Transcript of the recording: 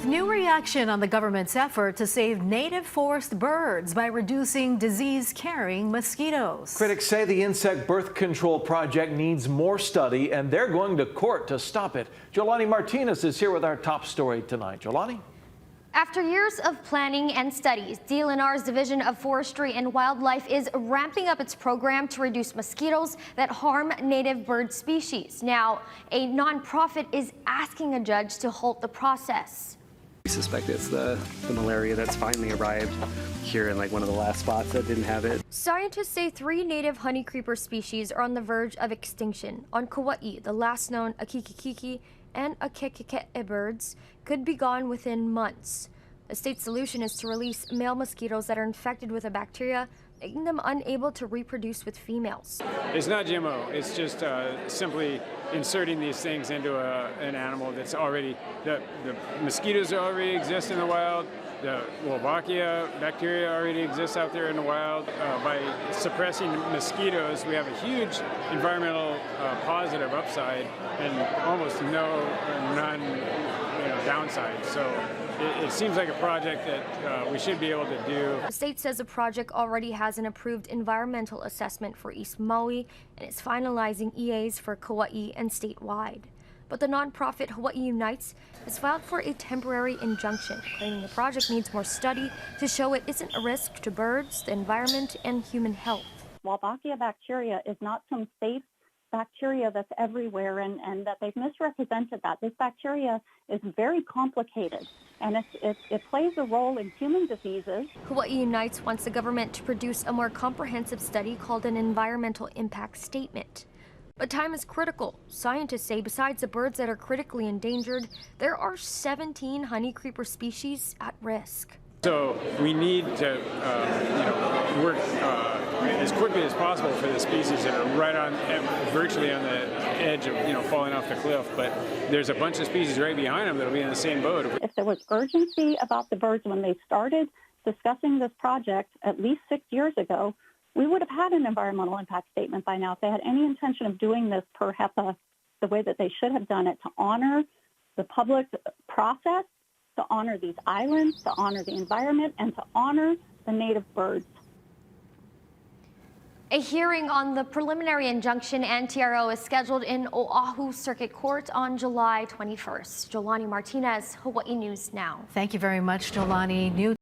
new reaction on the government's effort to save native forest birds by reducing disease-carrying mosquitoes. Critics say the insect birth control project needs more study, and they're going to court to stop it. Jolani Martinez is here with our top story tonight. Jolani? After years of planning and studies, DLNR's Division of Forestry and Wildlife is ramping up its program to reduce mosquitoes that harm native bird species. Now, a nonprofit is asking a judge to halt the process. We suspect it's the malaria that's finally arrived here in one of the last spots that didn't have it. Scientists say 3 native honeycreeper species are on the verge of extinction. On Kauai, the last known akikikiki and akekeke birds could be gone within months. The state's solution is to release male mosquitoes that are infected with a bacteria, making them unable to reproduce with females. It's not GMO. It's just simply inserting these things into an animal that's already, the mosquitoes already exist in the wild. The Wolbachia bacteria already exists out there in the wild. By suppressing mosquitoes, we have a huge environmental positive upside and almost none downside. So it seems like a project that we should be able to do. The state says the project already has an approved environmental assessment for East Maui and is finalizing EAs for Kauai and statewide. But the nonprofit Hawaii Unites has filed for a temporary injunction, claiming the project needs more study to show it isn't a risk to birds, the environment, and human health. Wolbachia bacteria is not some safe bacteria that's everywhere, and that they've misrepresented that. This bacteria is very complicated, and it plays a role in human diseases. Hawaii Unites wants the government to produce a more comprehensive study called an environmental impact statement. But time is critical. Scientists say besides the birds that are critically endangered, there are 17 honeycreeper species at risk. So we need to work as quickly as possible for the species that are right on, virtually on the edge of falling off the cliff. But there's a bunch of species right behind them that'll be in the same boat. If there was urgency about the birds when they started discussing this project at least 6 years ago, we would have had an environmental impact statement by now. If they had any intention of doing this per HEPA the way that they should have done it, to honor the public process, to honor these islands, to honor the environment, and to honor the native birds. A hearing on the preliminary injunction and TRO is scheduled in Oahu Circuit Court on July 21st. Jolani Martinez, Hawaii News Now. Thank you very much, Jolani.